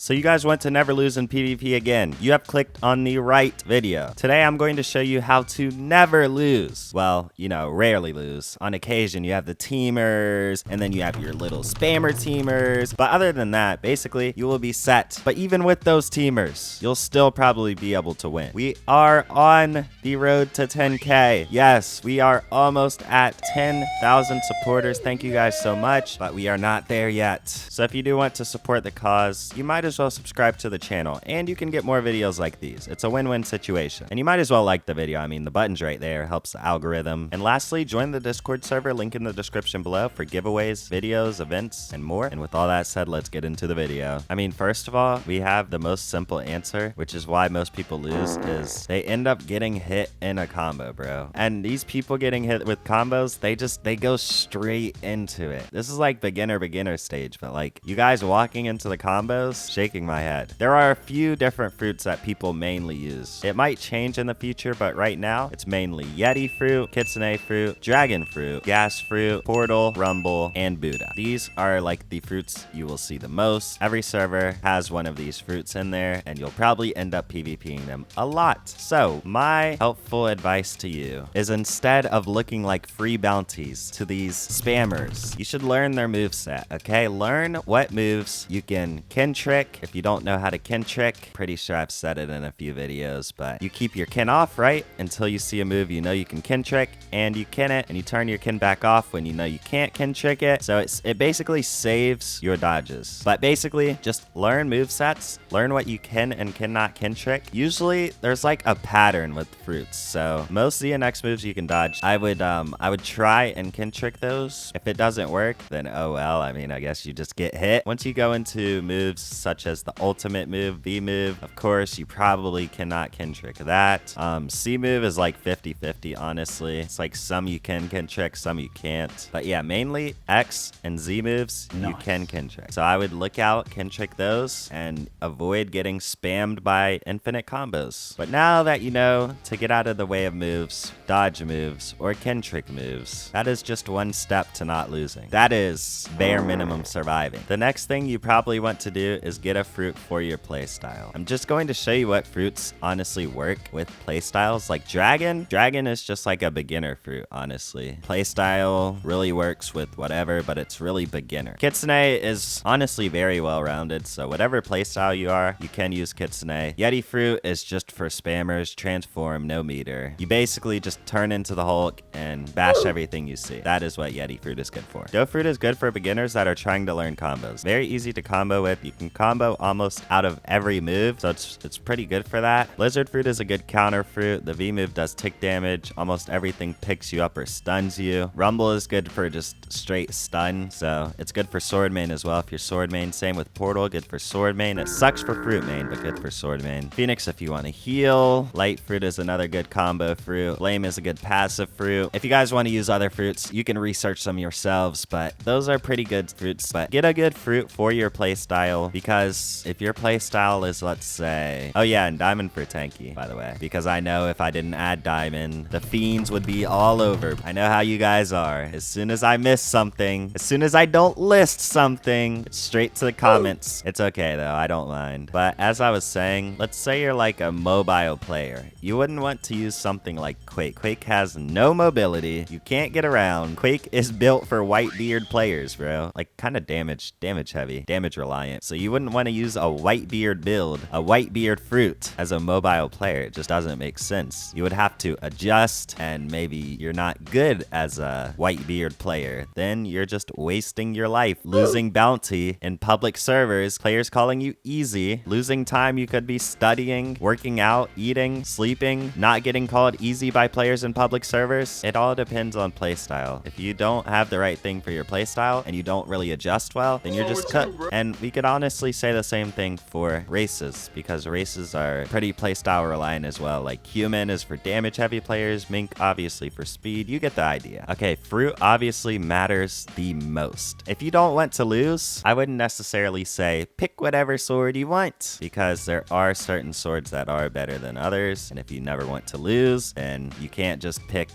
So you guys want to never lose in PvP again. You have clicked on the right video. Today I'm going to show you how to never lose. Well, you know, rarely lose. On occasion you have the teamers, and then you have your little spammer teamers. But other than that, basically you will be set. But even with those teamers, you'll still probably be able to win. We are on the road to 10K. Yes, we are almost at 10,000 supporters. Thank you guys so much, but we are not there yet. So if you do want to support the cause, you might as well subscribe to the channel, and you can get more videos like these. It's a win-win situation. And you might as well like the video. I mean, the button's right there, helps the algorithm. And lastly, join the Discord server, link in the description below for giveaways, videos, events, and more. And with all that said, let's get into the video. I mean, first of all, we have the most simple answer, which is why most people lose, is they end up getting hit in a combo, bro. And these people getting hit with combos, they go straight into it. This is like beginner stage, but like you guys walking into the combos, shaking my head. There are a few different fruits that people mainly use. It might change in the future, but right now it's mainly Yeti fruit, Kitsune fruit, dragon fruit, gas fruit, portal, rumble, and Buddha. These are like the fruits you will see the most. Every server has one of these fruits in there, and you'll probably end up PvPing them a lot. So my helpful advice to you is, instead of looking like free bounties to these spammers, you should learn their moveset, okay? Learn what moves you can trick. If you don't know how to trick, pretty sure I've said it in a few videos, but you keep your kin off, right? Until you see a move you know you can trick, and you kin it, and you turn your kin back off when you know you can't trick it. So it basically saves your dodges. But basically, just learn movesets, learn what you can and cannot trick. Usually there's like a pattern with fruits, so most ZNX moves you can dodge. I would try and trick those. If it doesn't work, then oh well. I mean, I guess you just get hit. Once you go into moves such as the ultimate move, V move, of course you probably cannot trick that. C move is like 50-50, honestly. It's like some you can trick, some you can't. But yeah, mainly X and Z moves you can trick. So I would look out, trick those, and avoid getting spammed by infinite combos. But now that you know to get out of the way of moves, dodge moves, or trick moves, that is just one step to not losing. That is bare minimum surviving. The next thing you probably want to do is get a fruit for your playstyle. I'm just going to show you what fruits honestly work with playstyles. Like dragon is just like a beginner fruit, honestly. Playstyle really works with whatever, but it's really beginner. Kitsune is honestly very well rounded, so whatever playstyle you are, you can use Kitsune. Yeti fruit is just for spammers, transform, no meter. You basically just turn into the Hulk and bash everything you see. That is what Yeti fruit is good for. Dough fruit is good for beginners that are trying to learn combos. Very easy to combo with. You can combo almost out of every move, so it's pretty good for that. Lizard fruit is a good counter fruit. The V move does tick damage. Almost everything picks you up or stuns you. Rumble is good for just straight stun, so it's good for sword main as well if you're sword main. Same with portal, good for sword main. It sucks for fruit main, but good for sword main. Phoenix if you want to heal. Light fruit is another good combo fruit. Flame is a good passive fruit. If you guys want to use other fruits, you can research them yourselves, but those are pretty good fruits. But get a good fruit for your playstyle, because if your playstyle is, let's say, oh yeah, and diamond for tanky, by the way, because I know if I didn't add diamond, the fiends would be all over. I know how you guys are. As soon as I miss something, as soon as I don't list something, it's straight to the comments. It's okay though, I don't mind. But as I was saying, let's say you're like a mobile player. You wouldn't want to use something like Quake. Quake has no mobility. You can't get around. Quake is built for whitebeard players, bro. Like kind of damage heavy, damage reliant. So you wouldn't want to use a whitebeard build, a whitebeard fruit as a mobile player. It just doesn't make sense. You would have to adjust, and maybe you're not good as a whitebeard player. Then you're just wasting your life, losing bounty in public servers, players calling you easy, losing time you could be studying, working out, eating, sleeping, not getting called easy by players in public servers. It all depends on playstyle. If you don't have the right thing for your playstyle and you don't really adjust well, then you're just cooked. And we could honestly say the same thing for races, because races are pretty playstyle reliant as well. Like human is for damage heavy players, mink obviously for speed. You get the idea. Okay, fruit obviously matters the most. If you don't want to lose, I wouldn't necessarily say pick whatever sword you want, because there are certain swords that are better than others. And if you never want to lose, then you can't just pick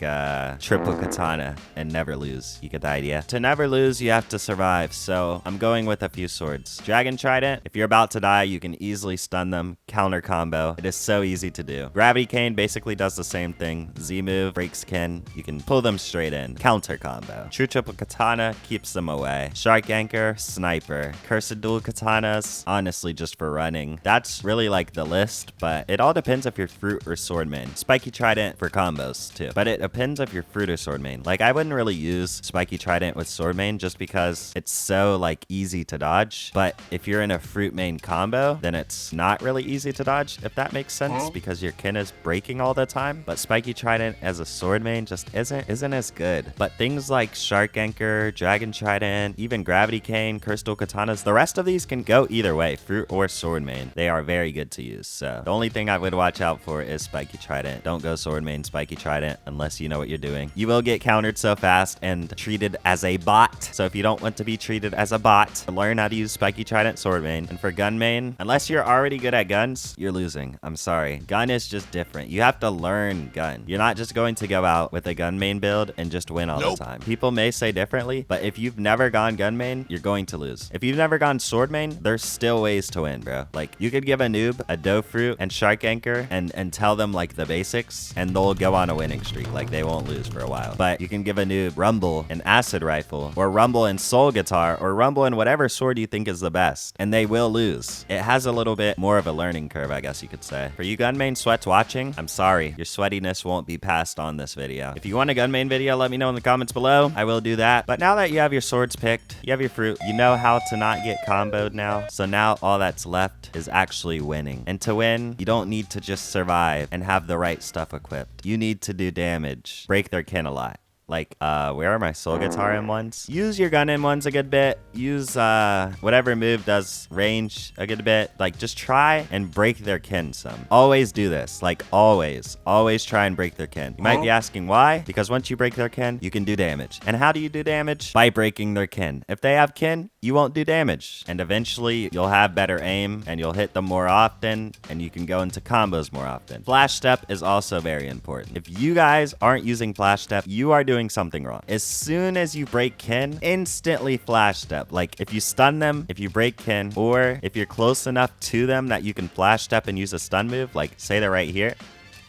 triple katana and never lose. You get the idea. To never lose, you have to survive. So I'm going with a few swords. Dragon Trident, If you're about to die, you can easily stun them, counter combo. It is so easy to do. Gravity Cane basically does the same thing. Z move, breaks Kin. You can pull them straight in. Counter combo. True Triple Katana keeps them away. Shark Anchor, Sniper. Cursed Dual Katanas, honestly just for running. That's really like the list, but it all depends if you're Fruit or Sword main. Spiky Trident for combos too, but it depends if you're Fruit or Sword main. Like I wouldn't really use Spiky Trident with Sword main just because it's so like easy to dodge, but if you're in a Fruit main combo, then it's not really easy to dodge, if that makes sense, because your Kin is breaking all the time. But Spiky Trident as a Sword main just isn't as good. But things like Shark Anchor, Dragon Trident, even Gravity Cane, Crystal Katanas, the rest of these can go either way, Fruit or Sword main. They are very good to use. So the only thing I would watch out for is Spiky Trident. Don't go Sword main Spiky Trident unless you know what you're doing. You will get countered so fast and treated as a bot. So if you don't want to be treated as a bot, learn how to use Spiky Trident Sword main. And for gun main, unless you're already good at guns, you're losing. I'm sorry. Gun is just different. You have to learn gun. You're not just going to go out with a gun main build and just win all the time. People may say differently, but if you've never gone gun main, you're going to lose. If you've never gone sword main, there's still ways to win, bro. Like you could give a noob a doe fruit and shark anchor and tell them like the basics and they'll go on a winning streak. Like they won't lose for a while. But you can give a noob rumble and acid rifle or rumble and soul guitar or rumble and whatever sword you think is the best and they will lose. It has a little bit more of a learning curve, I guess you could say. For you gun main sweats watching, I'm sorry. Your sweatiness won't be passed on this video. If you want a gun main video, let me know in the comments below. I will do that. But now that you have your swords picked, you have your fruit, you know how to not get comboed now. So now all that's left is actually winning. And to win, you don't need to just survive and have the right stuff equipped. You need to do damage, break their kin a lot. Like, where are my soul guitar M1s? Use your gun M1s a good bit. Use, whatever move does range a good bit. Like, just try and break their kin some. Always do this. Like, always. Always try and break their kin. You might be asking why? Because once you break their kin, you can do damage. And how do you do damage? By breaking their kin. If they have kin, you won't do damage. And eventually, you'll have better aim, and you'll hit them more often, and you can go into combos more often. Flash step is also very important. If you guys aren't using flash step, you are doing something wrong. As soon as you break kin, instantly flash step. Like if you stun them, if you break kin, or if you're close enough to them that you can flash step and use a stun move, like say they're right here,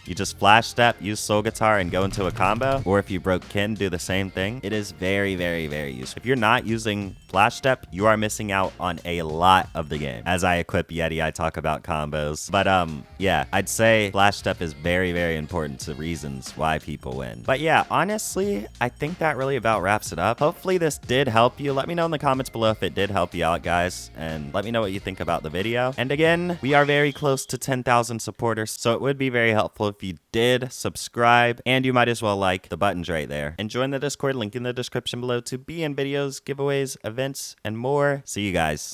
you just flash step, use soul guitar, and go into a combo. Or if you broke kin, do the same thing. It is very, very, very useful. If you're not using flash step, you are missing out on a lot of the game. As I equip Yeti, I talk about combos. But yeah, I'd say flash step is very, very important to reasons why people win. But yeah, honestly, I think that really about wraps it up. Hopefully this did help you. Let me know in the comments below if it did help you out, guys. And let me know what you think about the video. And again, we are very close to 10,000 supporters, so it would be very helpful if you did subscribe, and you might as well like the buttons right there. And join the Discord, link in the description below, to be in videos, giveaways, events, and more. See you guys.